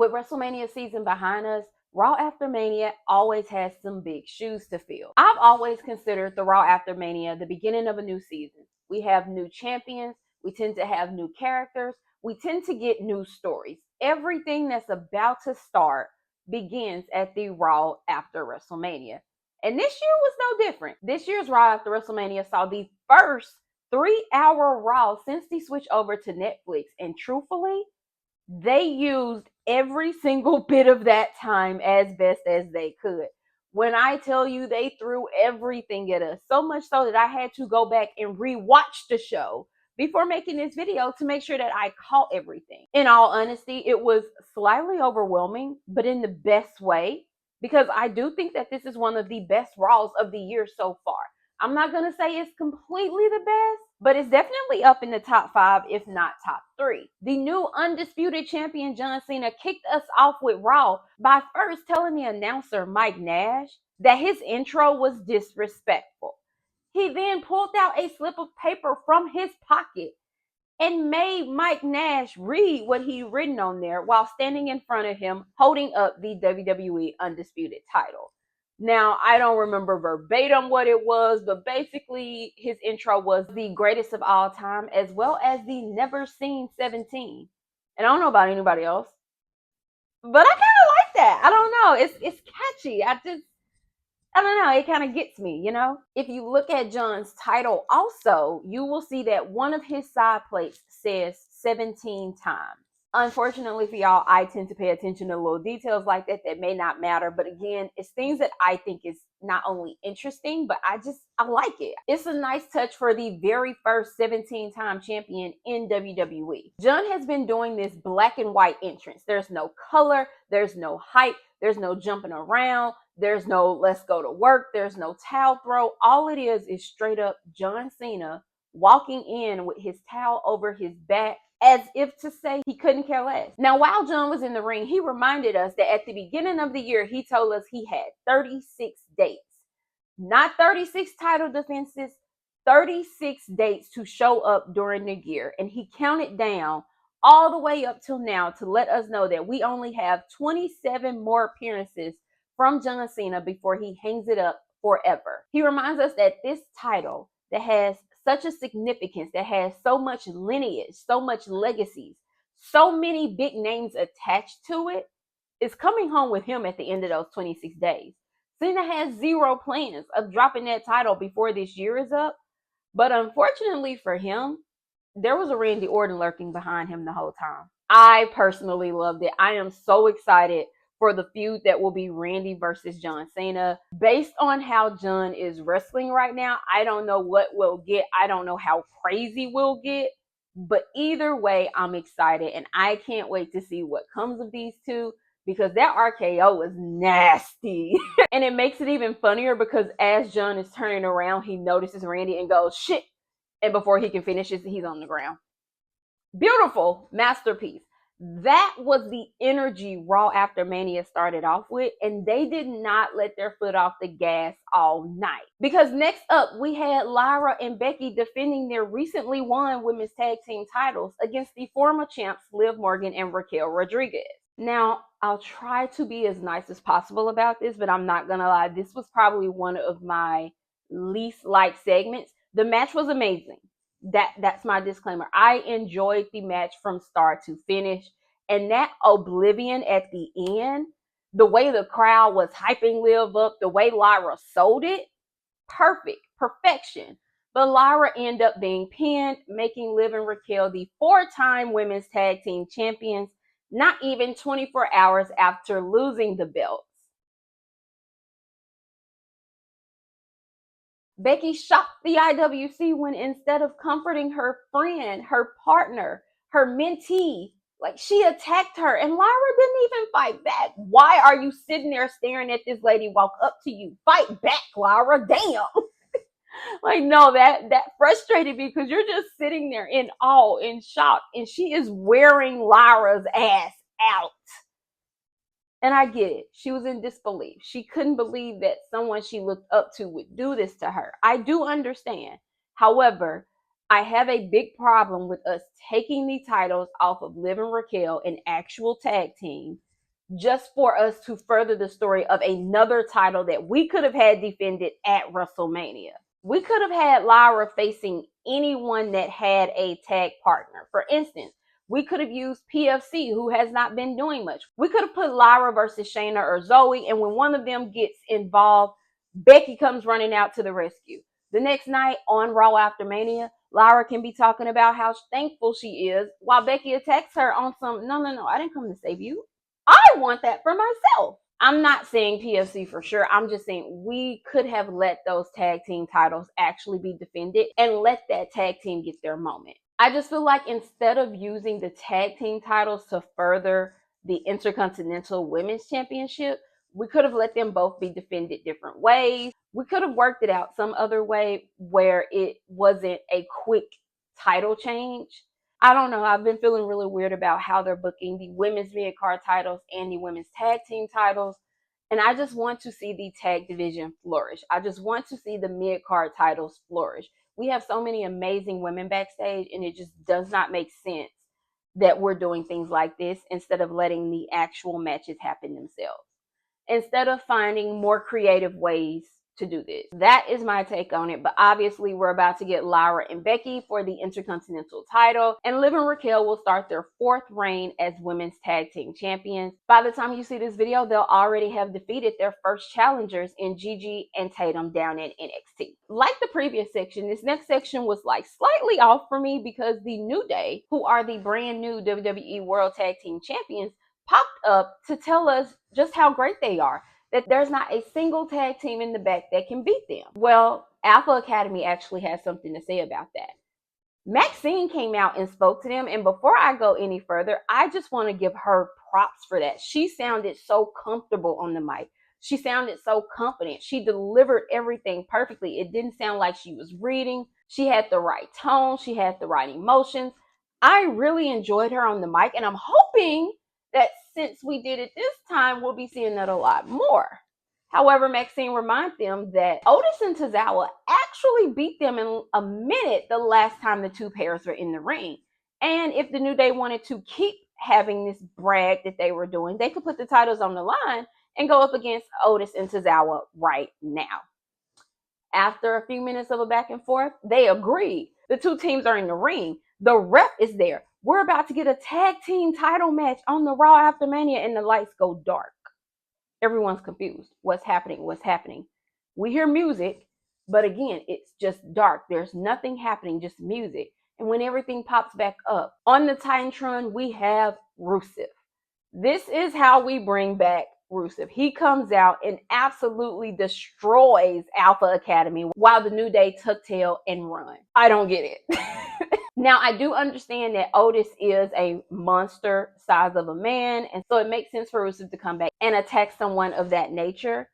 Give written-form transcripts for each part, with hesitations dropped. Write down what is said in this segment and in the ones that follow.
With WrestleMania season behind us, Raw After Mania always has some big shoes to fill. I've always considered the Raw After Mania the beginning of a new season. We have new champions, we tend to have new characters, we tend to get new stories. Everything that's about to start begins at the Raw After WrestleMania. And this year was no different. This year's Raw After WrestleMania saw the first 3-hour Raw since the switch over to Netflix. And truthfully, they used every single bit of that time as best as they could. When I tell you they threw everything at us, so much so that I had to go back and rewatch the show before making this video to make sure that I caught everything. In all honesty, it was slightly overwhelming, but in the best way, because I do think that this is one of the best Raws of the year so far. I'm not going to say it's completely the best, but it's definitely up in the top 5, if not top 3. The new undisputed champion John Cena kicked us off with Raw by first telling the announcer Mike Nash that his intro was disrespectful. He then pulled out a slip of paper from his pocket and made Mike Nash read what he'd written on there while standing in front of him holding up the WWE Undisputed title. Now, I don't remember verbatim what it was, but basically his intro was the greatest of all time, as well as the never seen 17. And I don't know about anybody else, but I kind of like that. I don't know. It's catchy. I don't know. It kind of gets me, you know? If you look at John's title also, you will see that one of his side plates says 17 times. Unfortunately for y'all, I tend to pay attention to little details like that that may not matter. But again, it's things that I think is not only interesting, but I like it. It's a nice touch for the very first 17-time champion in WWE. John has been doing this black and white entrance. There's no color, there's no hype, there's no jumping around, there's no let's go to work, there's no towel throw. All it is straight up John Cena walking in with his towel over his back, as if to say he couldn't care less. Now, while John was in the ring, he reminded us that at the beginning of the year, he told us he had 36 dates. Not 36 title defenses, 36 dates to show up during the year. And he counted down all the way up till now to let us know that we only have 27 more appearances from John Cena before he hangs it up forever. He reminds us that this title that has such a significance, that has so much lineage, so much legacies, so many big names attached to it, is coming home with him at the end of those 26 days. Cena has zero plans of dropping that title before this year is up, but unfortunately for him, there was a Randy Orton lurking behind him the whole time. I personally loved it. I am so excited for the feud that will be Randy versus John Cena. Based on how John is wrestling right now, I don't know what we'll get. I don't know how crazy we'll get. But either way, I'm excited. And I can't wait to see what comes of these two, because that RKO was nasty. And it makes it even funnier because as John is turning around, he notices Randy and goes, shit. And before he can finish it, he's on the ground. Beautiful masterpiece. That was the energy Raw After Mania started off with, and they did not let their foot off the gas all night. Because next up, we had Lyra and Becky defending their recently won women's tag team titles against the former champs Liv Morgan and Raquel Rodriguez. Now, I'll try to be as nice as possible about this, but I'm not gonna lie, this was probably one of my least liked segments. The match was amazing. That's my disclaimer. I enjoyed the match from start to finish, and that oblivion at the end, the way the crowd was hyping Liv up, the way Lyra sold it, perfection. But Lyra ended up being pinned, making Liv and Raquel the 4-time women's tag team champions, not even 24 hours after losing the belts. Becky shocked the IWC when instead of comforting her friend, her partner, her mentee, like she attacked her, and Lyra didn't even fight back. Why are you sitting there staring at this lady walk up to you? Fight back, Lyra. Damn. Like, no, that frustrated me because you're just sitting there in awe, in shock, and she is wearing Lyra's ass out. And I get it. She was in disbelief. She couldn't believe that someone she looked up to would do this to her. I do understand. However, I have a big problem with us taking the titles off of Liv and Raquel, an actual tag team, just for us to further the story of another title that we could have had defended at WrestleMania. We could have had Lyra facing anyone that had a tag partner. For instance, we could have used PFC, who has not been doing much. We could have put Lyra versus Shayna or Zoe, and when one of them gets involved, Becky comes running out to the rescue. The next night on Raw After Mania, Lyra can be talking about how thankful she is while Becky attacks her on some, no, I didn't come to save you. I want that for myself. I'm not saying PFC for sure. I'm just saying we could have let those tag team titles actually be defended and let that tag team get their moment. I just feel like instead of using the tag team titles to further the Intercontinental Women's Championship, we could have let them both be defended different ways. We could have worked it out some other way where it wasn't a quick title change. I don't know. I've been feeling really weird about how they're booking the women's mid-card titles and the women's tag team titles. And I just want to see the tag division flourish. I just want to see the mid-card titles flourish. We have so many amazing women backstage, and it just does not make sense that we're doing things like this instead of letting the actual matches happen themselves. Instead of finding more creative ways to do this. That is my take on it. But obviously, we're about to get Lyra and Becky for the Intercontinental title, and Liv and Raquel will start their 4th reign as women's tag team champions. By the time you see this video, they'll already have defeated their first challengers in Gigi and Tatum down in NXT. Like the previous section, this next section was like slightly off for me because the New Day, who are the brand new WWE World Tag Team Champions, popped up to tell us just how great they are, that there's not a single tag team in the back that can beat them. Well, Alpha Academy actually has something to say about that. Maxine came out and spoke to them, and before I go any further, I just want to give her props for that. She sounded so comfortable on the mic. She sounded so confident. She delivered everything perfectly. It didn't sound like she was reading. She had the right tone. She had the right emotions. I really enjoyed her on the mic, and I'm hoping that since we did it this time, we'll be seeing that a lot more. However, Maxine reminded them that Otis and Tozawa actually beat them in a minute the last time the two pairs were in the ring. And if the New Day wanted to keep having this brag that they were doing, they could put the titles on the line and go up against Otis and Tozawa right now. After a few minutes of a back and forth, they agreed. The two teams are in the ring. The ref is there. We're about to get a tag team title match on the Raw After Mania, and the lights go dark. Everyone's confused. What's happening? What's happening? We hear music, but again, it's just dark. There's nothing happening, just music. And when everything pops back up, on the Titantron, we have Rusev. This is how we bring back Rusev. He comes out and absolutely destroys Alpha Academy while the New Day tuck tail and run. I don't get it. Now, I do understand that Otis is a monster size of a man, and so it makes sense for Rusev to come back and attack someone of that nature.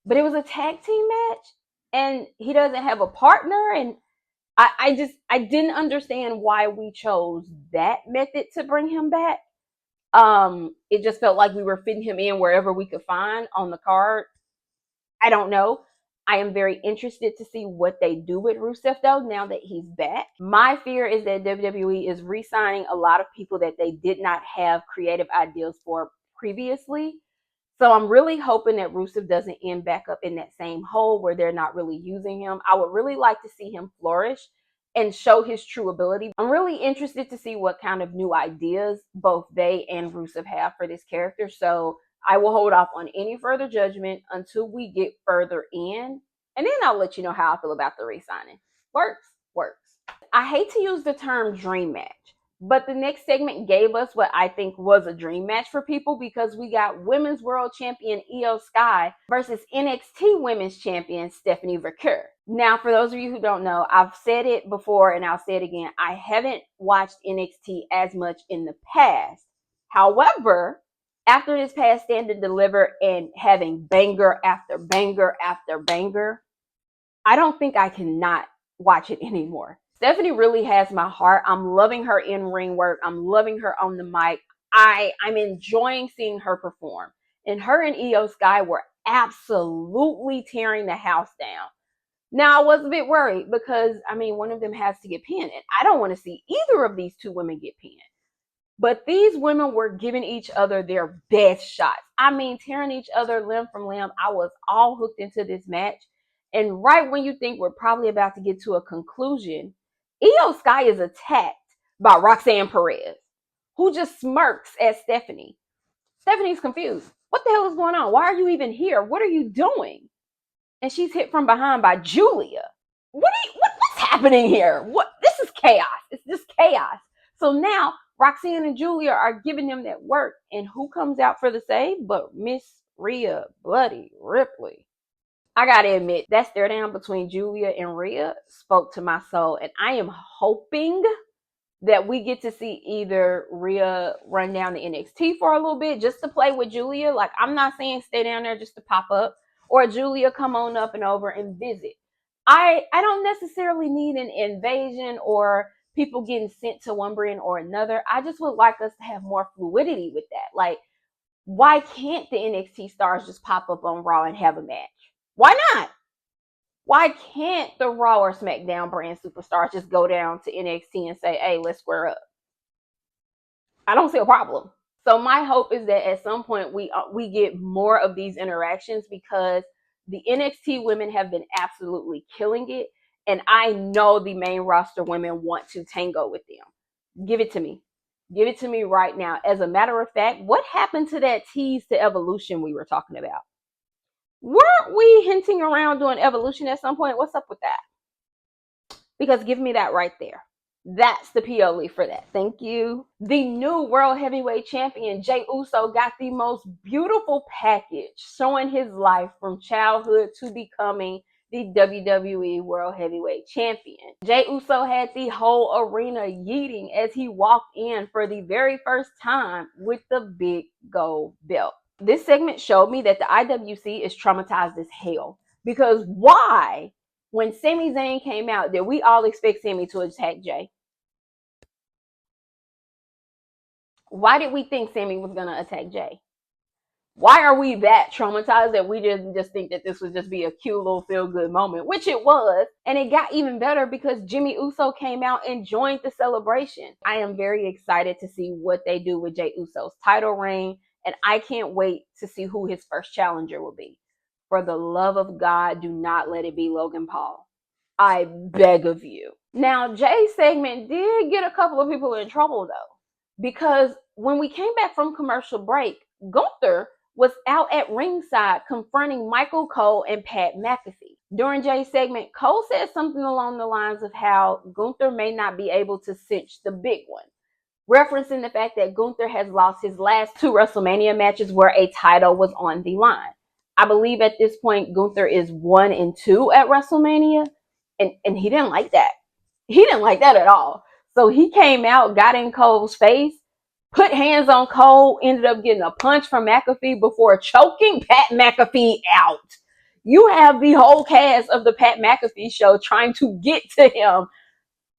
But it was a tag team match, and he doesn't have a partner, and I didn't understand why we chose that method to bring him back. It just felt like we were fitting him in wherever we could find on the card. I don't know. I am very interested to see what they do with Rusev, though, now that he's back. My fear is that WWE is re-signing a lot of people that they did not have creative ideas for previously. So I'm really hoping that Rusev doesn't end back up in that same hole where they're not really using him. I would really like to see him flourish and show his true ability. I'm really interested to see what kind of new ideas both they and Rusev have for this character. So I will hold off on any further judgment until we get further in. And then I'll let you know how I feel about the re-signing. Works. I hate to use the term dream match, but the next segment gave us what I think was a dream match for people, because we got Women's World Champion Io Sky versus NXT Women's Champion Stephanie Vaquer. Now, for those of you who don't know, I've said it before and I'll say it again. I haven't watched NXT as much in the past. However, after this past Stand and Deliver and having banger after banger after banger, I don't think I cannot watch it anymore. Stephanie really has my heart. I'm loving her in-ring work. I'm loving her on the mic. I'm enjoying seeing her perform. And her and Io Sky were absolutely tearing the house down. Now, I was a bit worried because, one of them has to get pinned. And I don't want to see either of these two women get pinned. But these women were giving each other their best shots. I mean, tearing each other limb from limb. I was all hooked into this match. And right when you think we're probably about to get to a conclusion, Io Sky is attacked by Roxanne Perez, who just smirks at Stephanie. Stephanie's confused. What the hell is going on? Why are you even here? What are you doing? And she's hit from behind by Julia. What's happening here? This is chaos. It's just chaos. So now Roxanne and Julia are giving them that work. And who comes out for the save but Miss Rhea Bloody Ripley? I gotta admit, that stare down between Julia and Rhea spoke to my soul. And I am hoping that we get to see either Rhea run down to NXT for a little bit just to play with Julia. Like, I'm not saying stay down there just to pop up, or Julia come on up and over and visit. I don't necessarily need an invasion or people getting sent to one brand or another. I just would like us to have more fluidity with that. Like, why can't the NXT stars just pop up on Raw and have a match? Why not? Why can't the Raw or SmackDown brand superstars just go down to NXT and say, hey, let's square up? I don't see a problem. So my hope is that at some point we get more of these interactions, because the NXT women have been absolutely killing it. And I know the main roster women want to tango with them. Give it to me. Give it to me right now. As a matter of fact, what happened to that tease to Evolution we were talking about? Weren't we hinting around doing Evolution at some point? What's up with that? Because give me that right there. That's the PO leaf for that. Thank you. The new World Heavyweight Champion, Jey Uso, got the most beautiful package showing his life from childhood to becoming the WWE World Heavyweight Champion. Jey Uso had the whole arena yeeting as he walked in for the very first time with the big gold belt. This segment showed me that the IWC is traumatized as hell. Because why, when Sami Zayn came out, did we all expect Sami to attack Jey? Why did we think Sami was going to attack Jey? Why are we that traumatized that we just think that this would just be a cute little feel-good moment? Which it was. And it got even better because Jimmy Uso came out and joined the celebration. I am very excited to see what they do with Jey Uso's title reign. And I can't wait to see who his first challenger will be. For the love of God, do not let it be Logan Paul. I beg of you. Now, Jay's segment did get a couple of people in trouble, though. Because when we came back from commercial break, Gunther was out at ringside confronting Michael Cole and Pat McAfee. During Jay's segment, Cole said something along the lines of how Gunther may not be able to cinch the big one, referencing the fact that Gunther has lost his last 2 WrestleMania matches where a title was on the line. I believe at this point, Gunther is 1-2 at WrestleMania, and he didn't like that. He didn't like that at all. So he came out, got in Cole's face, put hands on Cole, ended up getting a punch from McAfee before choking Pat McAfee out. You have the whole cast of the Pat McAfee show trying to get to him.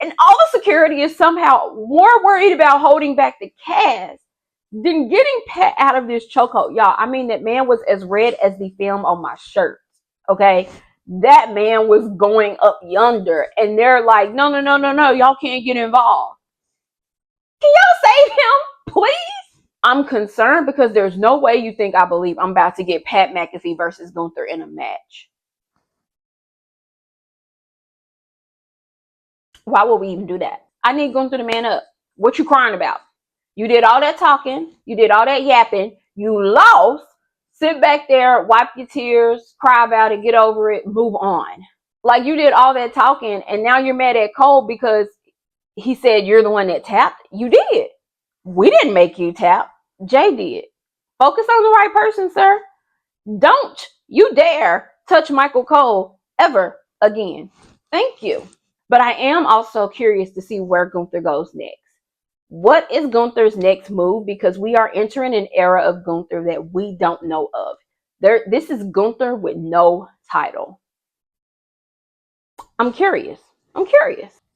And all the security is somehow more worried about holding back the cast than getting Pat out of this chokehold. Y'all, I mean, that man was as red as the film on my shirt. Okay? That man was going up yonder. And they're like, no. Y'all can't get involved. Can y'all save him, please? I'm concerned because there's no way you think I believe I'm about to get Pat McAfee versus Gunther in a match. Why would we even do that? I need Gunther to man up. What you crying about? You did all that talking. You did all that yapping. You lost. Sit back there, wipe your tears, cry about it, get over it, move on. Like, you did all that talking, and now you're mad at Cole because he said you're the one that tapped. You did. We didn't make you tap. Jay did. Focus on the right person, sir. Don't you dare touch Michael Cole ever again. Thank you. But I am also curious to see where Gunther goes next. What is Gunther's next move? Because we are entering an era of Gunther that we don't know of. This is Gunther with no title. I'm curious.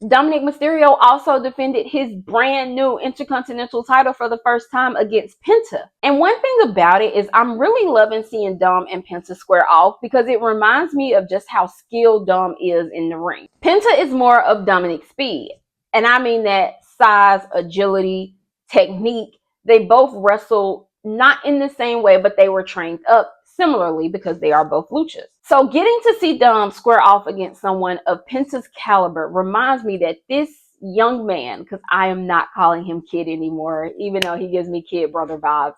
Dominic Mysterio also defended his brand new Intercontinental title for the first time against Penta. And one thing about it is I'm really loving seeing Dom and Penta square off because it reminds me of just how skilled Dom is in the ring. Penta is more of Dominic's speed. And I mean that size, agility, technique. They both wrestle not in the same way, but they were trained up similarly because they are both luchas. So getting to see Dom square off against someone of Penta's caliber reminds me that this young man, because I am not calling him kid anymore, even though he gives me kid brother vibes.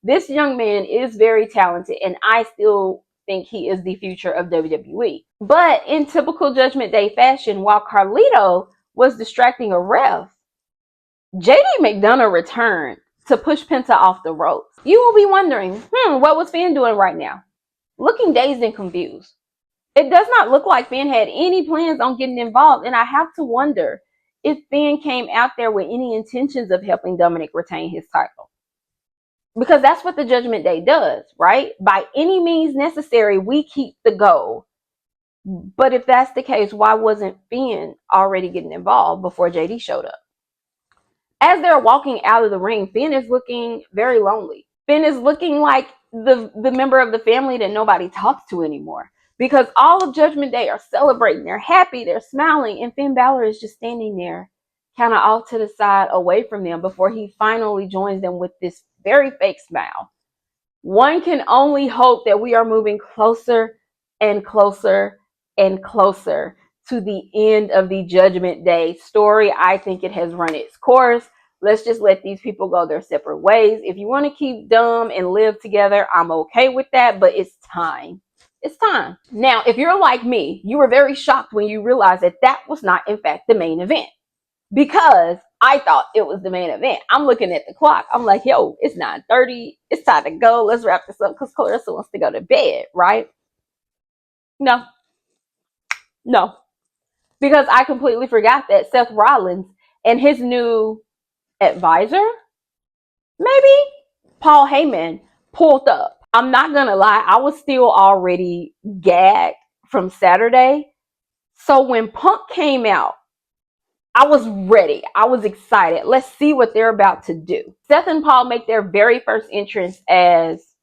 This young man is very talented, and I still think he is the future of WWE. But in typical Judgment Day fashion, while Carlito was distracting a ref, JD McDonough returned to push Penta off the ropes. You will be wondering, what was Finn doing right now? Looking dazed and confused. It does not look like Finn had any plans on getting involved, and I have to wonder if Finn came out there with any intentions of helping Dominic retain his title. Because that's what the Judgment Day does, right? By any means necessary, we keep the goal. But if that's the case, why wasn't Finn already getting involved before JD showed up? As they're walking out of the ring, Finn is looking very lonely. Finn is looking like the member of the family that nobody talks to anymore. Because all of Judgment Day are celebrating. They're happy. They're smiling. And Finn Balor is just standing there, kind of off to the side, away from them, before he finally joins them with this very fake smile. One can only hope that we are moving closer and closer and closer to the end of the Judgment Day story. I think it has run its course. Let's just let these people go their separate ways. If you want to keep dumb and live together, I'm okay with that, but it's time. It's time. Now, if you're like me, you were very shocked when you realized that that was not, in fact, the main event. Because I thought it was the main event. I'm looking at the clock. I'm like, yo, it's 9:30. It's time to go. Let's wrap this up because Clarissa wants to go to bed, right? No. Because I completely forgot that Seth Rollins and his new advisor, maybe, Paul Heyman, pulled up. I'm not going to lie. I was still already gagged from Saturday. So when Punk came out, I was ready. I was excited. Let's see what they're about to do. Seth and Paul make their very first entrance as,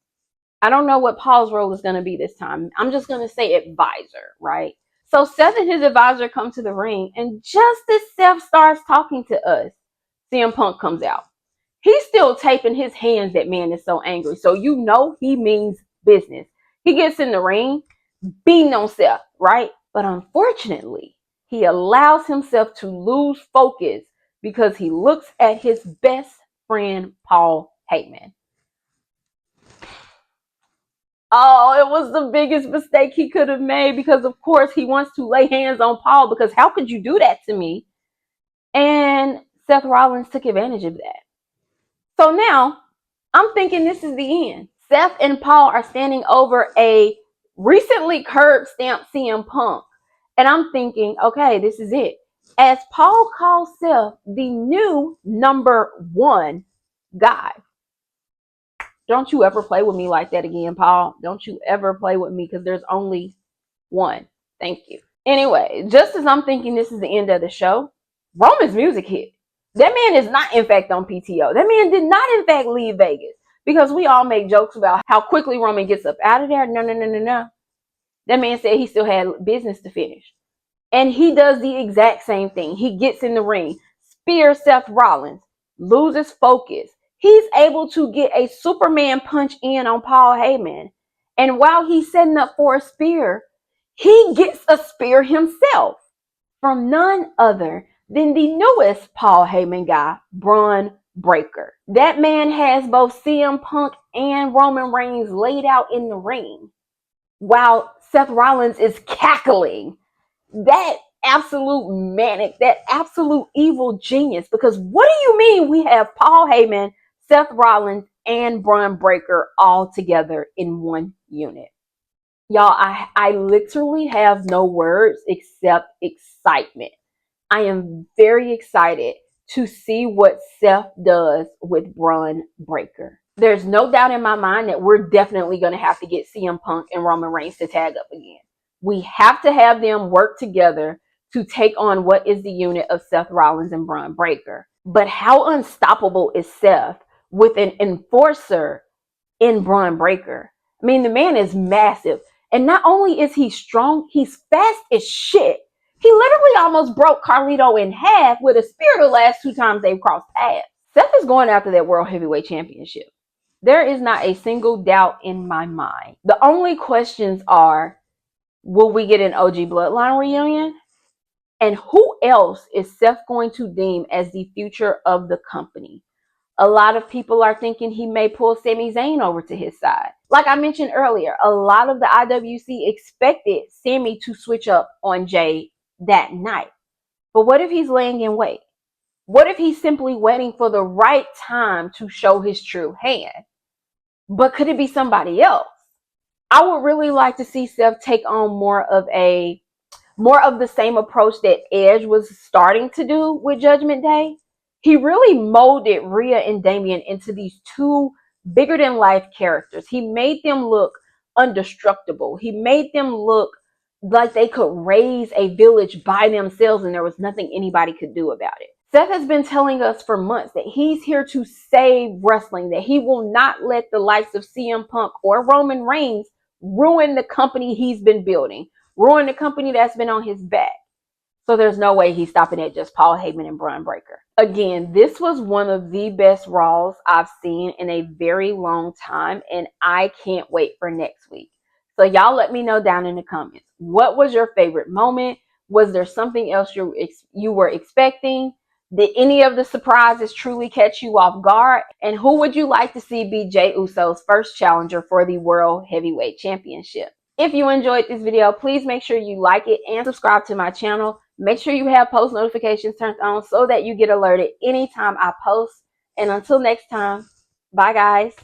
I don't know what Paul's role is going to be this time. I'm just going to say advisor, right? So Seth and his advisor come to the ring, and just as Seth starts talking to us, CM Punk comes out. He's still taping his hands. That man is so angry. So you know he means business. He gets in the ring, beating on Seth, right? But unfortunately, he allows himself to lose focus because he looks at his best friend, Paul Heyman. Oh, it was the biggest mistake he could have made because, of course, he wants to lay hands on Paul because how could you do that to me? And Seth Rollins took advantage of that. So now I'm thinking this is the end. Seth and Paul are standing over a recently curb stamped CM Punk. And I'm thinking, okay, this is it. As Paul calls Seth the new #1 guy. Don't you ever play with me like that again, Paul. Don't you ever play with me because there's only one. Thank you. Anyway, just as I'm thinking this is the end of the show, Roman's music hit. That man is not, in fact, on PTO. That man did not, in fact, leave Vegas. Because we all make jokes about how quickly Roman gets up out of there. No. That man said he still had business to finish. And he does the exact same thing. He gets in the ring, spears Seth Rollins, loses focus. He's able to get a Superman punch in on Paul Heyman. And while he's setting up for a spear, he gets a spear himself from none other than the newest Paul Heyman guy, Braun Breaker. That man has both CM Punk and Roman Reigns laid out in the ring while Seth Rollins is cackling. That absolute manic, that absolute evil genius. Because what do you mean we have Paul Heyman, Seth Rollins, and Braun Breaker all together in one unit? Y'all, I literally have no words except excitement. I am very excited to see what Seth does with Braun Breaker. There's no doubt in my mind that we're definitely going to have to get CM Punk and Roman Reigns to tag up again. We have to have them work together to take on what is the unit of Seth Rollins and Braun Breaker. But how unstoppable is Seth with an enforcer in Braun Breaker? I mean, the man is massive. And not only is he strong, he's fast as shit. He literally almost broke Carlito in half with a spear the last 2 times they've crossed paths. Seth is going after that World Heavyweight Championship. There is not a single doubt in my mind. The only questions are, will we get an OG Bloodline reunion? And who else is Seth going to deem as the future of the company? A lot of people are thinking he may pull Sami Zayn over to his side. Like I mentioned earlier, a lot of the IWC expected Sami to switch up on Jay that night. But what if he's laying in wait? What if he's simply waiting for the right time to show his true hand? But could it be somebody else? I would really like to see Seth take on more of the same approach that Edge was starting to do with Judgment Day. He really molded Rhea and Damian into these two bigger than life characters. He made them look indestructible. He made them look like they could raise a village by themselves and there was nothing anybody could do about it. Seth has been telling us for months that he's here to save wrestling, that he will not let the likes of CM Punk or Roman Reigns ruin the company he's been building, ruin the company that's been on his back. So there's no way he's stopping at just Paul Heyman and Braun Breaker. Again, this was one of the best Raws I've seen in a very long time, and I can't wait for next week. So y'all let me know down in the comments. What was your favorite moment? Was there something else you were expecting? Did any of the surprises truly catch you off guard? And who would you like to see be Jey Uso's first challenger for the World Heavyweight Championship? If you enjoyed this video, please make sure you like it and subscribe to my channel. Make sure you have post notifications turned on so that you get alerted anytime I post. And until next time, bye guys.